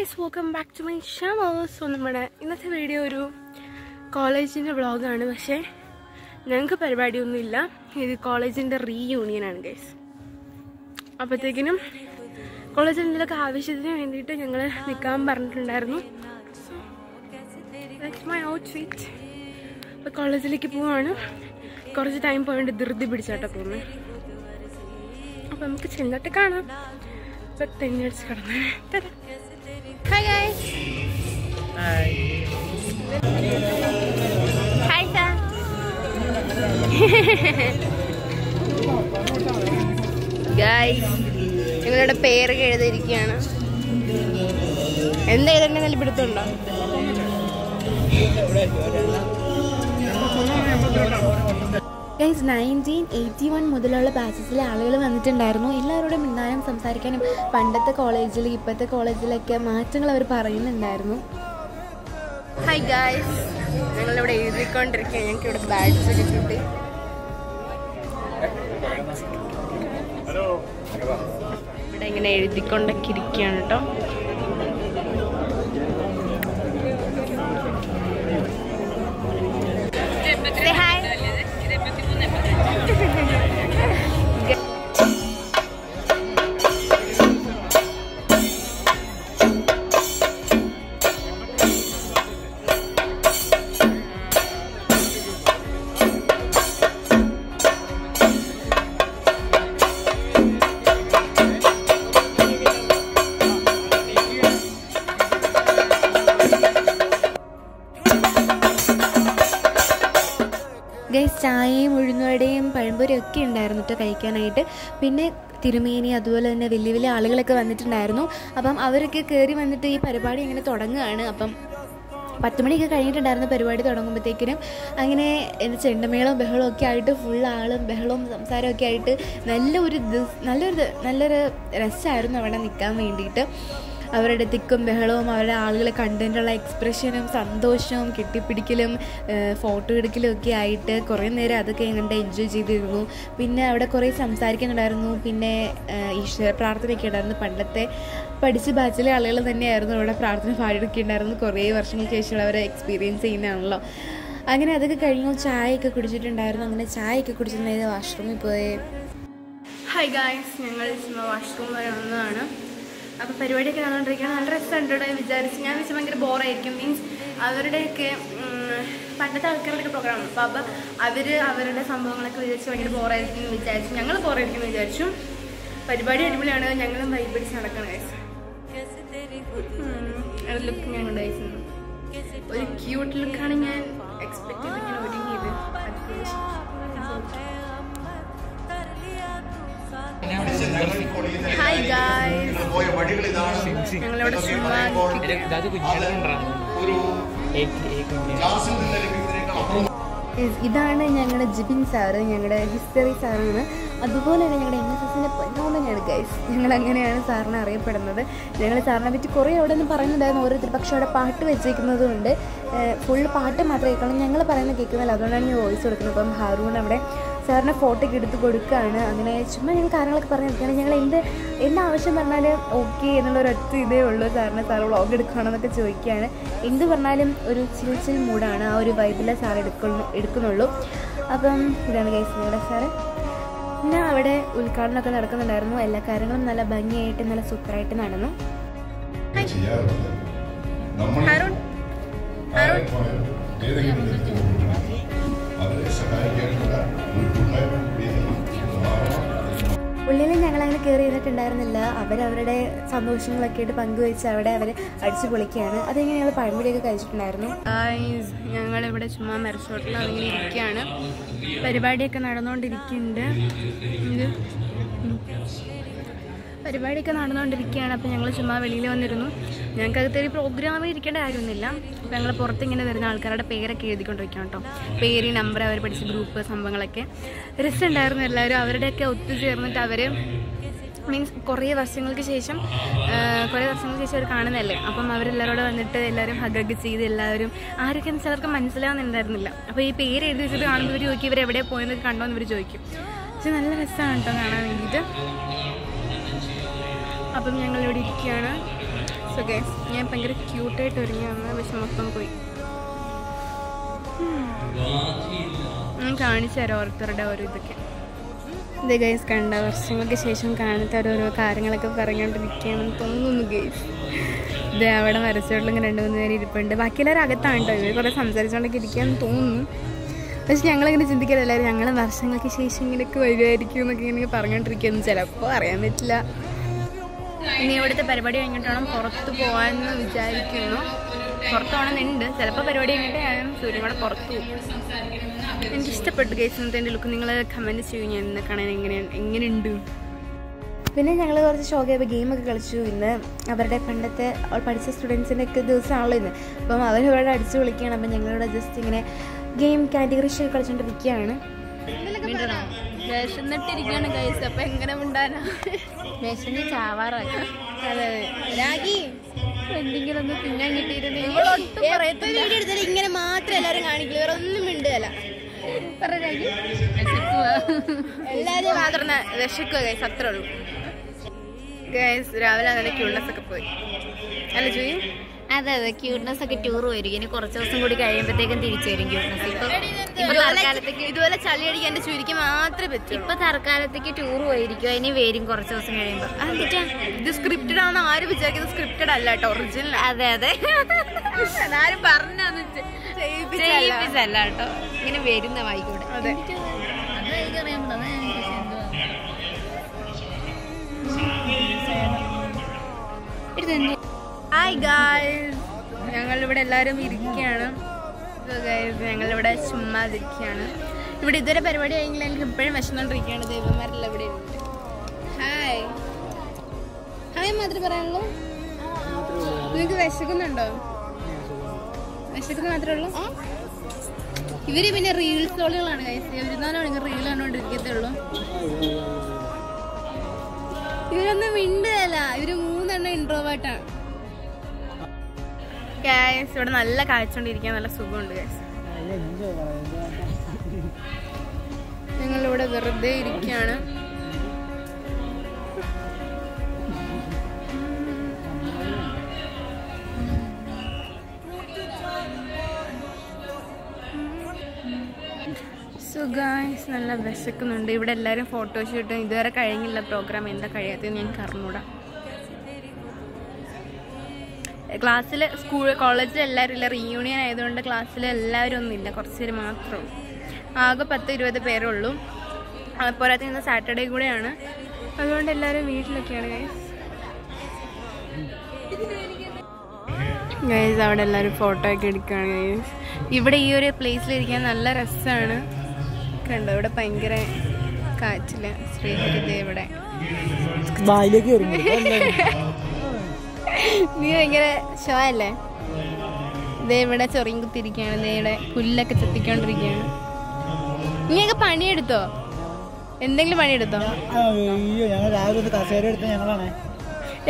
guys, welcome back to my channel. So നമ്മുടെ ഇന്നത്തെ video ഒരു കോളേജിൻ്റെ വ്ളോഗാണ്. പക്ഷേ ഞങ്ങൾക്ക് പരിപാടിയൊന്നുമില്ല. ഇത് കോളേജിൻ്റെ റീയൂണിയൻ ആണ് ഗൈസ്. അപ്പോഴത്തേക്കിനും കോളേജിൽ എന്തെങ്കിലുമൊക്കെ ആവശ്യത്തിന് വേണ്ടിയിട്ട് ഞങ്ങൾ നിൽക്കാൻ പറഞ്ഞിട്ടുണ്ടായിരുന്നു. That's my outfit. അപ്പോൾ കോളേജിലേക്ക് പോവാണ്. കുറച്ച് ടൈം പോയിട്ട് ധൃതി പിടിച്ചാട്ടോ പോകുന്നത്. അപ്പോൾ നമുക്ക് ചെന്നിട്ട് കാണാം. ഇപ്പോൾ 10 minutes കടന്നു. Hi guys. Hi. Hi sir. Guys, നിങ്ങളുടെ പേരൊക്കെ എഴുതിയിരിക്കുകയാണ്. എന്താ എഴുതേണ്ട നല്ല പിടുത്തുണ്ടോ? ഗൈസ് 1981 മുതലുള്ള ബാച്ചസിലെ ആളുകൾ വന്നിട്ടുണ്ടായിരുന്നു. എല്ലാവരോടും മിണ്ടാനും സംസാരിക്കാനും പണ്ടത്തെ കോളേജിൽ ഇപ്പോഴത്തെ കോളേജിലൊക്കെ മാറ്റങ്ങൾ അവർ പറയുന്നുണ്ടായിരുന്നു. ഹായ് ഗായ്സ്, ഞങ്ങളിവിടെ എഴുതിക്കൊണ്ടിരിക്കുകയാണ്. ഞങ്ങൾക്ക് ഇവിടെ ബാഡ്സ് ഒക്കെ കിട്ടി. ഇവിടെ ഇങ്ങനെ എഴുതിക്കൊണ്ടൊക്കെ ഇരിക്കുകയാണ് കേട്ടോ. ഗൈസ് ചായയും ഉഴുന്നുവടയും പഴംപൊരിയും ഒക്കെ ഉണ്ടായിരുന്നു കേട്ടോ കഴിക്കാനായിട്ട്. പിന്നെ തിരുമേനി അതുപോലെ തന്നെ വലിയ വലിയ ആളുകളൊക്കെ വന്നിട്ടുണ്ടായിരുന്നു. അപ്പം അവരൊക്കെ കയറി വന്നിട്ട് ഈ പരിപാടി ഇങ്ങനെ തുടങ്ങുകയാണ്. അപ്പം 10 മണിയൊക്കെ കഴിഞ്ഞിട്ടുണ്ടായിരുന്നു പരിപാടി തുടങ്ങുമ്പോഴത്തേക്കിനും. അങ്ങനെ ചെണ്ടമേളവും ബഹളവും ഒക്കെ ആയിട്ട് ഫുൾ ആളും ബഹളവും സംസാരമൊക്കെ ആയിട്ട് നല്ലൊരു രസമായിരുന്നു അവിടെ നിൽക്കാൻ വേണ്ടിയിട്ട്. അവരുടെ തിക്കും ബഹളവും അവരുടെ ആളുകളെ കണ്ടതിനുള്ള എക്സ്പ്രഷനും സന്തോഷവും കെട്ടിപ്പിടിക്കലും ഫോട്ടോ എടുക്കലും ഒക്കെ ആയിട്ട് കുറേ നേരം അതൊക്കെ കണ്ട് എൻജോയ് ചെയ്തിരുന്നു. പിന്നെ അവിടെ കുറേ സംസാരിക്കുന്നുണ്ടായിരുന്നു. പിന്നെ ഈശ്വര പ്രാർത്ഥനയൊക്കെ ഉണ്ടായിരുന്നു. പണ്ടത്തെ പഠിച്ച ബാച്ചിലെ ആളുകൾ തന്നെയായിരുന്നു അവിടെ പ്രാർത്ഥന പാടിയൊക്കെ ഉണ്ടായിരുന്നു. കുറേ വർഷങ്ങൾക്ക് ശേഷം അവരെ എക്സ്പീരിയൻസ് ചെയ്യുന്നതാണല്ലോ. അങ്ങനെ അതൊക്കെ കഴിഞ്ഞു. ചായയൊക്കെ കുടിച്ചിട്ടുണ്ടായിരുന്നു. അങ്ങനെ ചായയൊക്കെ കുടിച്ചിട്ടുണ്ടായത് വാഷ്റൂമിൽ പോയി. ഹായ് ഗായ്സ്, ഞങ്ങൾ വാഷ്റൂം വരെ വന്നതാണ്. അപ്പോൾ പരിപാടിയൊക്കെ നടന്നുകൊണ്ടിരിക്കുകയാണ്. നല്ല രസമുണ്ട് വിചാരിച്ച്. ഞാൻ വെച്ചാൽ ഭയങ്കര ബോറായിരിക്കും. മീൻസ് അവരുടെയൊക്കെ പണ്ടത്തെ ആൾക്കാരുടെയൊക്കെ പ്രോഗ്രാമാണ്. അപ്പോൾ അവരുടെ സംഭവങ്ങളൊക്കെ വിചാരിച്ച് ഭയങ്കര ബോറായിരിക്കും എന്ന് വിചാരിച്ചു. ഞങ്ങൾ ബോറായിരിക്കും എന്ന് വിചാരിച്ചു. പരിപാടി അടിപൊളിയാണ്. ഞങ്ങളും വൈബ് പിടിച്ച് നടക്കണം ഗൈസ്. ലുക്ക് ഞാൻ ഉണ്ടായിരുന്നു. ഒരു ക്യൂട്ട് ലുക്കാണ് ഞാൻ എക്സ്പെക്ട് ചെയ്ത് ഇങ്ങനെ ഒരുങ്ങിയത്. ഹായ് ഗായ്സ്, ഞങ്ങളിവിടെ ഇതാണ് ഞങ്ങളുടെ ജിബിൻ സാറ്, ഞങ്ങളുടെ ഹിസ്റ്ററി സാറാണ്. അതുപോലെ തന്നെ ഞങ്ങളുടെ NSSൻ്റെ പൊന്നോമനാണ് ഗൈസ്. ഞങ്ങളങ്ങനെയാണ് സാറിനെ അറിയപ്പെടുന്നത്. ഞങ്ങൾ സാറിനെ പറ്റി കുറേ അവിടെ നിന്ന് പറയുന്നുണ്ടായിരുന്നു ഓരോരുത്തർ. പക്ഷേ അവിടെ പാട്ട് വെച്ചേക്കുന്നത് കൊണ്ട് ഫുള്ള് പാട്ട് മാത്രമേ കേൾക്കണം. ഞങ്ങൾ പറയുന്നത് കേൾക്കുന്നില്ല. അതുകൊണ്ടാണ് ഞാൻ വോയിസ് കൊടുക്കുന്നത്. അപ്പം ഹാറൂൺ അവിടെ സാറിനെ ഫോട്ടോയ്ക്ക് എടുത്ത് കൊടുക്കുകയാണ്. അങ്ങനെ ചുമ്മാ ഞങ്ങൾ കാര്യങ്ങളൊക്കെ പറഞ്ഞിരിക്കുകയാണ്. ഞങ്ങൾ എന്ത് ആവശ്യം പറഞ്ഞാലും ഓക്കെ എന്നുള്ളൊരൊറ്റ ഇതേ ഉള്ളൂ. സാർ വ്ളോഗ് എടുക്കുകയാണെന്നൊക്കെ ചോദിക്കുകയാണ്. എന്ത് പറഞ്ഞാലും ഒരു ചിൽ മൂഡാണ്. ആ ഒരു വൈബിലെ സാർ എടുക്കുന്നുള്ളൂ. അപ്പം ഇതാണ് ഗൈസ് ഞങ്ങളുടെ സാറ്. പിന്നെ അവിടെ ഉദ്ഘാടനമൊക്കെ നടക്കുന്നുണ്ടായിരുന്നു. എല്ലാ കാര്യങ്ങളും നല്ല ഭംഗിയായിട്ട് നല്ല സൂപ്പറായിട്ട് നടന്നു. ഉള്ളിൽ ഞങ്ങളങ്ങനെ കയറി ഇരുന്നിട്ടുണ്ടായിരുന്നില്ല. അവരവരുടെ സന്തോഷങ്ങളൊക്കെ ആയിട്ട് പങ്കുവെച്ച് അവർ അടിച്ചു പൊളിക്കുകയാണ്. അതെങ്ങനെ ഞങ്ങൾ പഴംപൊരിയൊക്കെ കഴിച്ചിട്ടുണ്ടായിരുന്നു. ഞങ്ങളിവിടെ ചുമ്മാ മെറസോട്ടിൽ അങ്ങനെ ഇരിക്കുകയാണ്. പരിപാടിയൊക്കെ നടന്നുകൊണ്ടിരിക്കുന്നുണ്ട്. അപ്പോൾ ഞങ്ങൾ ചുമ്മാ വെളിയിൽ വന്നിരുന്നു. ഞങ്ങൾക്കകത്ത് ഒരു പ്രോഗ്രാമിൽ ഇരിക്കേണ്ട കാര്യമൊന്നുമില്ല. അപ്പോൾ ഞങ്ങൾ പുറത്തിങ്ങനെ വരുന്ന ആൾക്കാരുടെ പേരൊക്കെ എഴുതിക്കൊണ്ടിരിക്കുകയാണ് കേട്ടോ. പേര്, നമ്പർ, അവർ പഠിച്ച ഗ്രൂപ്പ്, സംഭവങ്ങളൊക്കെ രസമുണ്ടായിരുന്നു. എല്ലാവരും അവരുടെയൊക്കെ ഒത്തുചേർന്നിട്ട് അവർ മീൻസ് കുറേ വർഷങ്ങൾക്ക് ശേഷം അവർ കാണുന്നതല്ലേ. അപ്പം അവരെല്ലാവരോട് വന്നിട്ട് എല്ലാവരും ഹഗ് ചെയ്ത് എല്ലാവരും ആരൊക്കെ ചിലർക്ക് മനസ്സിലാവുന്നുണ്ടായിരുന്നില്ല. അപ്പോൾ ഈ പേര് എഴുതി വെച്ചിട്ട് കാണുമ്പോൾ ഇവർ ചോദിക്കും ഇവരെവിടെ പോയെന്നൊക്കെ കണ്ടോന്ന് ഇവർ ചോദിക്കും. പക്ഷെ നല്ല രസമാണ് കേട്ടോ കാണാൻ വേണ്ടിയിട്ട്. അപ്പം ഞങ്ങളിവിടെ ഇരിക്കുകയാണ്. സോ ഗൈസ് ഞാൻ ഭയങ്കര ക്യൂട്ടായിട്ട് ഒരുങ്ങി വന്ന് പക്ഷെ മൊത്തം പോയി. ഞാൻ കാണിച്ചു തരാം ഓരോരുത്തരുടെ ഓരോ ഇതൊക്കെ. ഇത് ഗൈസ് കണ്ട വർഷങ്ങൾക്ക് ശേഷം കാണാത്ത ഓരോരോ കാര്യങ്ങളൊക്കെ പറഞ്ഞുകൊണ്ടിരിക്കുകയാണെന്ന് തോന്നുന്നു ഗൈസ്. ഇത് അവിടെ മരച്ചോട്ടിൽ ഇങ്ങനെ 2-3 പേര് ഇരിപ്പുണ്ട്. ബാക്കിയെല്ലാവരും അകത്താണ് കേട്ടോ. ഇവർ കുറേ സംസാരിച്ചുകൊണ്ടൊക്കെ ഇരിക്കുകയെന്ന് തോന്നുന്നു. പക്ഷെ ഞങ്ങളിങ്ങനെ ചിന്തിക്കാതെ എല്ലാവരും ഞങ്ങൾ വർഷങ്ങൾക്ക് ശേഷം ഇങ്ങനെയൊക്കെ വരുമായിരിക്കും എന്നൊക്കെ ഇങ്ങനെ പറഞ്ഞുകൊണ്ടിരിക്കുകയെന്ന് ചിലപ്പോൾ അറിയാൻ പറ്റില്ല. ഇനി ഇവിടുത്തെ പരിപാടി കഴിഞ്ഞിട്ട് വേണം പുറത്ത് പോകാമെന്ന് വിചാരിക്കുന്നു. പുറത്ത് പോകണമെന്നുണ്ട്. ചിലപ്പോൾ പരിപാടി കഴിഞ്ഞിട്ട് ഞാൻ സൂര്യൻ കൂടെ പുറത്ത് പോകും. എനിക്കിഷ്ടപ്പെട്ടു ഗൈസ് ഇന്നത്തെ എൻ്റെ ലുക്ക്. നിങ്ങൾ കമൻറ്റ് ചെയ്യും ഞാൻ ഇന്ന് കാണാൻ എങ്ങനെയുണ്ട്. പിന്നെ ഞങ്ങൾ കുറച്ച് ഷോക്കായപ്പോൾ ഗെയിമൊക്കെ കളിച്ചു. ഇന്ന് അവരുടെ പണ്ടത്തെ പഠിച്ച സ്റ്റുഡൻസിൻ്റെ ഒക്കെ ദിവസമാണല്ലോ ഇന്ന്. അപ്പം അവരിവിടെ അടിച്ചു വിളിക്കുകയാണ്. അപ്പം ഞങ്ങളിവിടെ ജസ്റ്റ് ഇങ്ങനെ ഗെയിം കാറ്റഗറി ഷോ കളിച്ചുകൊണ്ടിരിക്കുകയാണ്. വിശന്നിട്ടിരിക്കുകയാണ് ഗൈസ്. അപ്പം എങ്ങനെ ഉണ്ടാനാ? വിശന്ന് ചാവാറാക്കി. അതെ രാഗി എന്തെങ്കിലും ഒന്ന് തിന്നാൻ കിട്ടിയിരുന്നെങ്കിൽ വീഡിയോ എടുത്താൽ ഇങ്ങനെ മാത്രം എല്ലാവരും കാണിക്കില്ല. വേറെ ഒന്നും മിണ്ടുകയല്ല. എല്ലാവരും മാത്രം വിശക്കുക ഗൈസ്. അത്രേ ഉള്ളൂ ഗൈസ്. രാവിലെ നല്ല ക്യൂട്ട്നെസ് ഒക്കെ പോയി അല്ല ജോയി? അതെ അതെ ക്യൂട്ട്നെസ് ഒക്കെ ടൂർ പോയിരിക്കും. ഇനി കുറച്ച് ദിവസം കൂടി കഴിയുമ്പോഴത്തേക്കും തിരിച്ചു വരും ക്യൂട്ട്നെസ്. ഇതുപോലെ ചളി അടിക്കാൻ എന്റെ ചുരുക്കി മാത്രമേ പറ്റൂ. ഇപ്പൊ തൽക്കാലത്തേക്ക് ടൂർ പോയിരിക്കും. ഇനി വരും കുറച്ച് ദിവസം കഴിയുമ്പോ. ഇത് സ്ക്രിപ്റ്റഡ് ആണ് ആരും വിചാരിക്കുന്നത്. സ്ക്രിപ്റ്റഡ് അല്ല കേട്ടോ, ഒറിജിനൽ. അതെ അതെ ആരും പറഞ്ഞല്ല കേട്ടോ. ഇങ്ങനെ വരുന്ന വായിക്കൂടെ. അതെ ഹായ് ഗായ്സ്, ഞങ്ങളിവിടെ എല്ലാവരും ഇരിക്കുകയാണ്. ഞങ്ങളിവിടെ ചുമ്മാതിരിക്കുകയാണ്. ഇവിടെ ഇതുവരെ പരിപാടി ആയെങ്കിൽ എനിക്ക് ഇപ്പോഴും വിശന്നുകൊണ്ടിരിക്കുകയാണ്. ദൈവന്മാരെല്ലാം ഇവിടെ ഉണ്ട്. ഹായ് ഹായ് മാത്രമേ പറയാനുള്ളൂ. നിങ്ങൾക്ക് വിശക്കുന്നുണ്ടോ? വിശക്കുന്ന മാത്രമേ ഉള്ളൂ. ഇവര് പിന്നെ റീൽസ് ടോളുകളാണ് ഗൈസ്. ഇരുന്നാലാണ് നിങ്ങൾ റീൽ കണ്ടോണ്ടിരിക്കത്തുള്ളൂ. ഇവരൊന്നും മിണ്ടല്ല. ഇവര് 3 എണ്ണം ഇൻട്രോവേർട്ടാണ് ഗൈസ്. ഇവിടെ നല്ല കാഴ്ചകൊണ്ടിരിക്കാൻ നല്ല സുഖമുണ്ട് ഗൈസ്. ഞങ്ങളിവിടെ വെറുതെ ഇരിക്കുകയാണ്. സോ ഗൈസ് നല്ല വിശക്കുന്നുണ്ട്. ഇവിടെ എല്ലാവരും ഫോട്ടോഷൂട്ടും ഇതുവരെ കഴിഞ്ഞില്ല പ്രോഗ്രാം. എന്താ കഴിയാത്തതെന്ന് ഞങ്ങൾക്ക് അറിഞ്ഞൂടാ. ക്ലാസ്സിൽ കോളേജിൽ എല്ലാവരും ഇല്ല. റീയൂണിയൻ ആയതുകൊണ്ട് ക്ലാസ്സിൽ എല്ലാവരും ഒന്നുമില്ല. കുറച്ച് പേര് മാത്രമേ ഉള്ളൂ. ആകെ 10-20 പേരേ ഉള്ളൂ. പോരാത്ത ഇന്ന് സാറ്റർഡേ കൂടെയാണ്. അതുകൊണ്ട് എല്ലാവരും വീട്ടിലൊക്കെയാണ് ഗൈസ്. ഗൈസ് അവിടെ എല്ലാവരും ഫോട്ടോ ഒക്കെ എടുക്കുകയാണ് ഗൈസ്. ഇവിടെ ഈ ഒരു പ്ലേസിലിരിക്കാൻ നല്ല രസമാണ്. കണ്ടോ ഇവിടെ ഭയങ്കര കാറ്റില്ല. ശ്രീഹരിത ഇവിടെ നീ ഭയങ്കര ഷോ അല്ലേ. ഇതേ ഇവിടെ ചൊറിയും കുത്തിരിക്കുകയാണ്. ഇതേ ഇവിടെ പുല്ലൊക്കെ ചെത്തിക്കൊണ്ടിരിക്കുകയാണ്. നീയൊക്കെ പണിയെടുത്തോ? എന്തെങ്കിലും പണിയെടുത്തോ?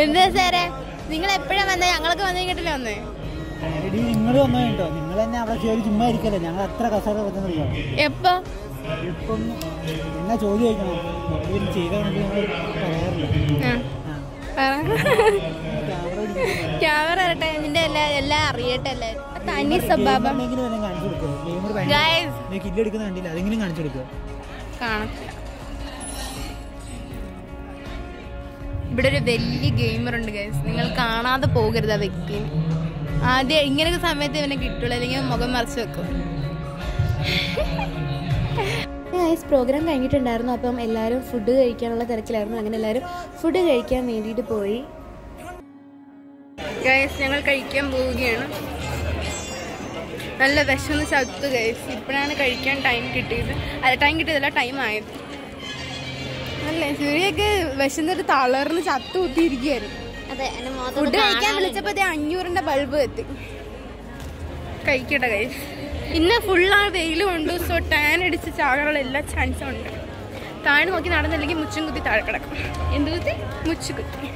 എന്താ സാറേ നിങ്ങൾ എപ്പോഴാ വന്നേ? ഞങ്ങളൊക്കെ വന്നു കഴിഞ്ഞിട്ടില്ല വന്നേ. നിങ്ങൾ വന്നോ കേട്ടോ. നിങ്ങൾ തന്നെ അവിടെ ചുമ്മാ ഇരിക്കല്ലേ. ഞങ്ങൾ അത്ര കസേര എപ്പോ എന്നാ ചോദ്യം ചോദിക്കണം ചെയ്യാറില്ല. ക്യാമറ വരട്ടെ. നിന്റെ എല്ലാം അറിയട്ടെ. തനി സ്വഭാവം കില്ലെടുക്കുന്ന കണ്ടില്ല. അതെങ്കിലും കാണിച്ചു കൊടുക്കുക. കാണത്തില്ല. ഇവിടെ ഒരു വലിയ ഗെയിമർ ഉണ്ട് ഗൈസ്. നിങ്ങൾ കാണാതെ പോകരുത് ആ വ്യക്തിയെ. ആദ്യം ഇങ്ങനൊക്കെ സമയത്ത് ഇവനെ കിട്ടുള്ളൂ, അല്ലെങ്കിൽ മുഖം മറിച്ച് വെക്കും. ഗൈസ് പ്രോഗ്രാം കഴിഞ്ഞിട്ടുണ്ടായിരുന്നു. അപ്പം എല്ലാവരും ഫുഡ് കഴിക്കാനുള്ള തിരക്കിലായിരുന്നു. അങ്ങനെ എല്ലാവരും ഫുഡ് കഴിക്കാൻ വേണ്ടിയിട്ട് പോയി. ഗൈസ് ഞങ്ങൾ കഴിക്കാൻ പോവുകയാണ്. നല്ല വിശന്ന് ചത്തു ഗൈസ്. ഇപ്പോഴാണ് കഴിക്കാൻ ടൈം കിട്ടിയത്. അല്ല ടൈം കിട്ടിയതല്ല, ടൈം ആയത്. അല്ലേ സൂര്യയൊക്കെ വിശന്നിട്ട് തളർന്ന് ചത്തു കുത്തിയിരിക്കുകയായിരുന്നു. ഫുഡ് കഴിക്കാൻ വിളിച്ചപ്പോൾ 500ന്റെ ബൾബ് എത്തി. കഴിക്കട്ടെ ഗൈസ്. ഇന്ന് ഫുള്ളാ വെയിലും ഉണ്ട്. സോ ടാൻ അടിച്ച് ചാകാനുള്ള എല്ലാ ചാൻസും ഉണ്ട്. താഴെ നോക്കി നടന്നില്ലെങ്കിൽ മുച്ചും കുത്തി താഴെ കിടക്കും. എന്ത് കുത്തി? മുച്ചുകുത്തി.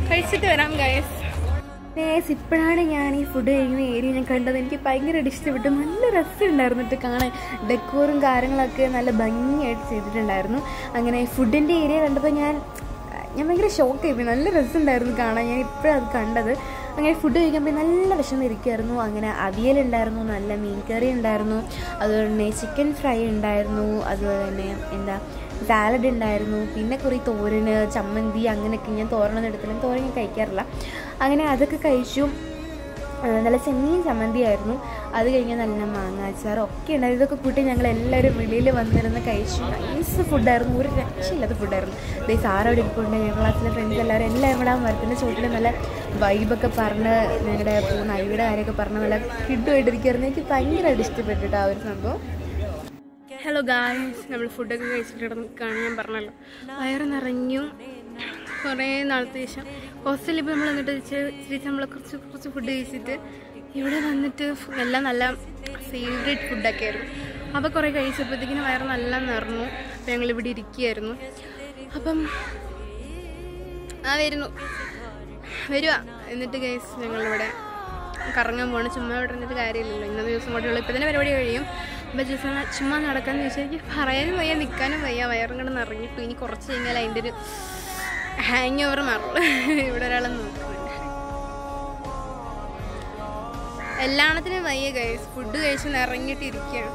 കഴിച്ചിട്ട് വരാം ഗൈസ്. ഇപ്പോഴാണ് ഞാൻ ഈ ഫുഡ് കഴിക്കുന്ന ഏരിയ ഞാൻ കണ്ടത്. എനിക്ക് ഭയങ്കരമായിട്ട് ഇഷ്ടപ്പെട്ടു. നല്ല രസമുണ്ടായിരുന്നിട്ട് കാണാൻ. ഡെക്കോറും കാര്യങ്ങളൊക്കെ നല്ല ഭംഗിയായിട്ട് ചെയ്തിട്ടുണ്ടായിരുന്നു. അങ്ങനെ ഫുഡിൻ്റെ ഏരിയ കണ്ടപ്പോൾ ഞാൻ ഭയങ്കര ഷോക്കായി പോയി. നല്ല രസമുണ്ടായിരുന്നു കാണാൻ. ഞാൻ ഇപ്പോഴാണ് അത് കണ്ടത്. അങ്ങനെ ഫുഡ് കഴിക്കാൻ പോയി നല്ല വിശന്നിരിക്കുമായിരുന്നു. അങ്ങനെ അവിയലുണ്ടായിരുന്നു, നല്ല മീൻ കറി ഉണ്ടായിരുന്നു, അതുപോലെ തന്നെ ചിക്കൻ ഫ്രൈ ഉണ്ടായിരുന്നു, അതുപോലെ തന്നെ സാലഡ് ഉണ്ടായിരുന്നു, പിന്നെ കുറേ തോരന്, ചമ്മന്തി, അങ്ങനെയൊക്കെ. ഞാൻ തോരനൊന്നും എടുത്തില്ല, തോരൻ ഞാൻ കഴിക്കാറില്ല. അങ്ങനെ അതൊക്കെ കഴിച്ചു. നല്ല ചെമ്മീൻ ചമ്മന്തിയായിരുന്നു. അത് കഴിഞ്ഞാൽ നല്ല മാങ്ങാച്ചാറും ഒക്കെ ഉണ്ടായിരുന്നു. ഇതൊക്കെ കൂട്ടി ഞങ്ങൾ എല്ലാവരും വെളിയിൽ വന്നിരുന്ന് കഴിച്ചു. നൈസ് ഫുഡായിരുന്നു, ഒരു രക്ഷയില്ലാത്ത ഫുഡായിരുന്നു. ദേ സാറവിടെ ഇരിപ്പുണ്ട്, ഞങ്ങൾ ക്ലാസ്സിലെ ഫ്രണ്ട്സ് എല്ലാവരും കൂടെ ആ മരത്തിൻ്റെ ചുവട്ടിൽ നല്ല വൈബൊക്കെ പറഞ്ഞ് ഞങ്ങളുടെ നൈയുടെ കാര്യമൊക്കെ പറഞ്ഞ് നല്ല കിഡുമായിട്ടിരിക്കുമായിരുന്നു. എനിക്ക് ഭയങ്കരമായിട്ട് ഇഷ്ടപ്പെട്ടിട്ട് ആ ഒരു സംഭവം. ഹലോ ഗായ്സ്, നമ്മൾ ഫുഡൊക്കെ കഴിച്ചിട്ട് നിൽക്കുകയാണ്. ഞാൻ പറഞ്ഞല്ലോ വയറ് നിറഞ്ഞു. കുറേ നാളത്തെ ശേഷം ഹോസ്റ്റലിൽ ഇപ്പോൾ നമ്മൾ വന്നിട്ട് ഇച്ചിരി നമ്മൾ കുറച്ച് ഫുഡ് കഴിച്ചിട്ട് ഇവിടെ വന്നിട്ട് എല്ലാം നല്ല ഫേവറേറ്റ് ഫുഡൊക്കെ ആയിരുന്നു. അപ്പോൾ കുറേ കഴിച്ചപ്പോഴത്തേക്കിനും വയറ് നല്ല നിറഞ്ഞു. അപ്പോൾ ഞങ്ങളിവിടെ ഇരിക്കുകയായിരുന്നു. അപ്പം വരുക എന്നിട്ട് ഗൈസ് ഞങ്ങളിവിടെ കറങ്ങാൻ പോകണം. ചുമ്മാ ഇവിടെ ഇരുന്നിട്ട് കാര്യമില്ലല്ലോ, ഇന്നത്തെ ദിവസം കൂടെയുള്ള ഇപ്പം തന്നെ പരിപാടി കഴിയും. അപ്പോൾ ചുമ്മാ നടക്കാമെന്ന് ചോദിച്ചാൽ എനിക്ക് പറയാനും വയ്യ, നിൽക്കാനും വയ്യ, വയറും കൊണ്ട് നിറഞ്ഞിട്ടു. ഇനി കുറച്ച് കഴിഞ്ഞാൽ അതിൻ്റെ ഒരു ഹാങ് ഓവർ മാറുള്ളൂ. ഇവിടെ ഒരാളെ നോക്കുന്നുണ്ട്. എല്ലാത്തിനും വയ്യ ഗൈസ്, ഫുഡ് കഴിച്ച് നിറങ്ങിയിട്ടിരിക്കുകയാണ്.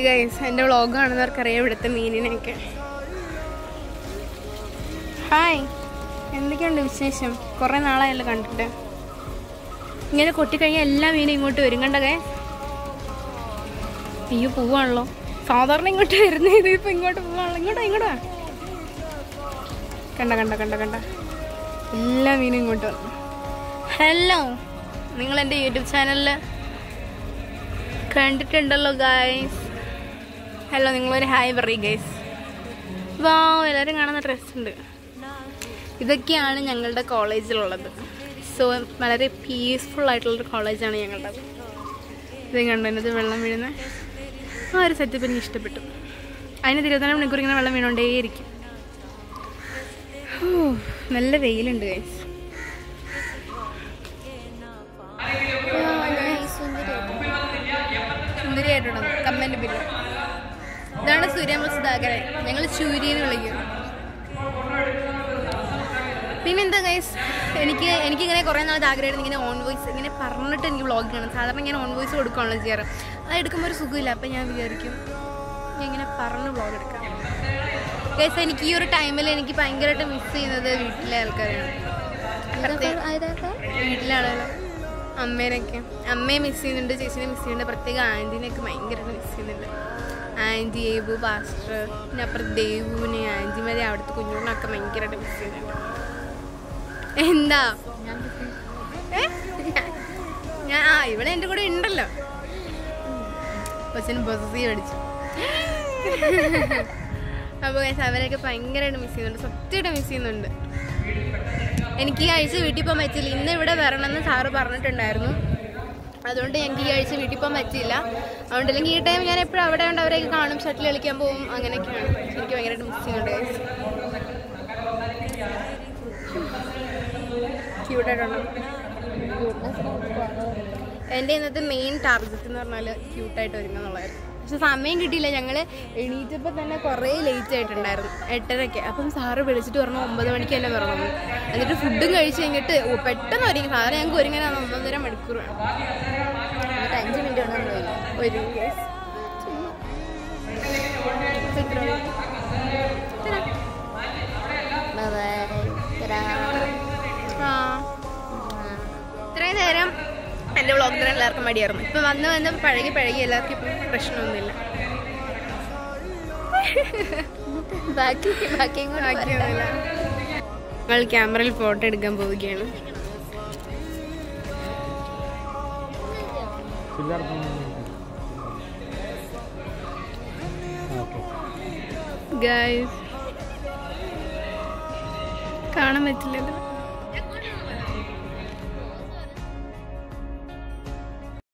ഗൈസ്, എൻ്റെ വ്ളോഗ് കാണുന്നവർക്കറിയാം ഇവിടുത്തെ മീനിനെയൊക്കെ. ഹായ്, എന്തൊക്കെയുണ്ട് വിശേഷം? കുറേ നാളായല്ലോ കണ്ടിട്ട്. ഇങ്ങനെ കൊട്ടിക്കഴിഞ്ഞാൽ എല്ലാ മീനും ഇങ്ങോട്ട് വരും. കണ്ട ഗൈസ്, അയ്യോ പോവാണല്ലോ. സാധാരണ ഇങ്ങോട്ട് വരുന്നത്, ഇതിപ്പോൾ ഇങ്ങോട്ട് പോവാണല്ലോ. ഇങ്ങോട്ടാ കണ്ട എല്ലാ മീനും ഇങ്ങോട്ട് വന്നു. ഹലോ, നിങ്ങൾ എൻ്റെ യൂട്യൂബ് ചാനലിൽ കണ്ടിട്ടുണ്ടല്ലോ ഗൈസ്. ഹലോ, നിങ്ങളൊരു ഹായ് പറയും ഗൈസ്. വാ, എല്ലാവരും കാണുന്ന ഡ്രസ്സുണ്ട്. ഇതൊക്കെയാണ് ഞങ്ങളുടെ കോളേജിലുള്ളത്. സോ വളരെ പീസ്ഫുൾ ആയിട്ടുള്ളൊരു കോളേജാണ് ഞങ്ങളുടേത്. ഇത് കണ്ടോ, അതിനകത്ത് വെള്ളം വീഴുന്ന ആ ഒരു സെറ്റപ്പ് എനിക്ക് ഇഷ്ടപ്പെട്ടു. അതിന് 24 മണിക്കൂർ ഇങ്ങനെ വെള്ളം വീണോണ്ടേയിരിക്കും. നല്ല വെയിലുണ്ട് ഗൈസ്. സുന്ദരിയായിട്ടുണ്ടോ? കമ്മൻ്റെ ബില്ല്. ഇതാണ് സൂര്യമൽ സുധാകരൻ, ഞങ്ങൾ ചൂരിയെന്ന് വിളിക്കും. പിന്നെന്താ ഗൈസ്, എനിക്കിങ്ങനെ കുറേ നാളത്തെ ആഗ്രഹമായിരുന്നു ഇങ്ങനെ ഓൺ വോയിസ് ഇങ്ങനെ പറഞ്ഞിട്ട് എനിക്ക് വ്ളോഗ് ചെയ്യണം. സാധാരണ ഞാൻ ഓൺ വോയിസ് കൊടുക്കുകയാണല്ലോ ചെയ്യാറ്. അത് എടുക്കുമ്പോൾ ഒരു സുഖമില്ല. അപ്പം ഞാൻ വിചാരിക്കും ഇങ്ങനെ പറഞ്ഞ് വ്ളോഗ് എടുക്കാം. ഗൈസ്, എനിക്ക് ഈ ഒരു ടൈമിൽ എനിക്ക് ഭയങ്കരമായിട്ട് മിസ് ചെയ്യുന്നത് വീട്ടിലെ ആൾക്കാരാണ്. വീട്ടിലാണല്ലോ അമ്മേനൊക്കെ. അമ്മയെ മിസ് ചെയ്യുന്നുണ്ട്, ചേച്ചിനെ മിസ് ചെയ്യുന്നുണ്ട്, പ്രത്യേകം ആൻറ്റീനെയൊക്കെ ഭയങ്കരമായിട്ട് മിസ് ചെയ്യുന്നുണ്ട്. ആൻറ്റി, ഏബു, പാസ്റ്റർ, പിന്നെ അപ്പുറത്ത് ദേവുവിനെ, ആൻറ്റിമാരെ, അവിടുത്തെ കുഞ്ഞുണ്ണൊക്കെ ഭയങ്കരമായിട്ട് മിസ് ചെയ്യുന്നുണ്ട്. എന്താ ഞാൻ ഇവിടെ എൻ്റെ കൂടെ ഉണ്ടല്ലോ. കൊച്ചിന് പൊസസീവ് അടിച്ചു. അപ്പോൾ അവരെയൊക്കെ ഭയങ്കരമായിട്ട് മിസ് ചെയ്യുന്നുണ്ട്, സത്യമായിട്ട് മിസ് ചെയ്യുന്നുണ്ട്. എനിക്ക് ഈ ആഴ്ച വീട്ടിൽ പോകാൻ പറ്റില്ല. ഇന്ന് ഇവിടെ വരണമെന്ന് സാറ് പറഞ്ഞിട്ടുണ്ടായിരുന്നു. അതുകൊണ്ട് ഞങ്ങൾക്ക് ഈ ആഴ്ച വീട്ടിൽ പോകാൻ പറ്റിയില്ല. അതുകൊണ്ട് അല്ലെങ്കിൽ ഈ ടൈം ഞാൻ എപ്പോഴും അവിടെ ഉണ്ട്, അവരെയൊക്കെ കാണും, ഷട്ടിൽ കളിക്കാൻ പോകും, അങ്ങനെയൊക്കെയാണ്. എനിക്ക് ഭയങ്കരമായിട്ട് മിസ് ചെയ്യുന്നുണ്ട്. ക്യൂട്ടായിട്ടുണ്ടോ? എൻ്റെ ഇന്നത്തെ മെയിൻ ടാർഗറ്റ് എന്ന് പറഞ്ഞാൽ ക്യൂട്ടായിട്ട് ഒരുങ്ങുക എന്നുള്ളതായിരുന്നു. പക്ഷെ സമയം കിട്ടിയില്ല. ഞങ്ങൾ എണീറ്റപ്പോൾ തന്നെ കുറേ ലേറ്റ് ആയിട്ടുണ്ടായിരുന്നു, 8:30. അപ്പം സാറ് വിളിച്ചിട്ട് പറഞ്ഞു 9 മണിക്ക് തന്നെ വരണം. എന്നിട്ട് ഫുഡും കഴിച്ച് കഴിഞ്ഞിട്ട് പെട്ടെന്ന് ഒരുങ്ങി. സാറ് ഞങ്ങൾക്ക് ഒരുങ്ങാൻ 1.5 മണിക്കൂർ വേണം. 5 മിനിറ്റ് ഒരു ഇത്രയും നേരം എൻ്റെ വ്ളോഗ് തന്നെ എല്ലാവർക്കും മടിയായിരുന്നു. ഇപ്പം വന്ന് പഴകി എല്ലാവർക്കും ഇപ്പം പ്രശ്നമൊന്നുമില്ല. ബാക്കിയൊന്നുമില്ല. ഞങ്ങൾ ക്യാമറയിൽ ഫോട്ടോ എടുക്കാൻ പോവുകയാണ്. ഗൈസ്, കാണാൻ പറ്റില്ലല്ലോ.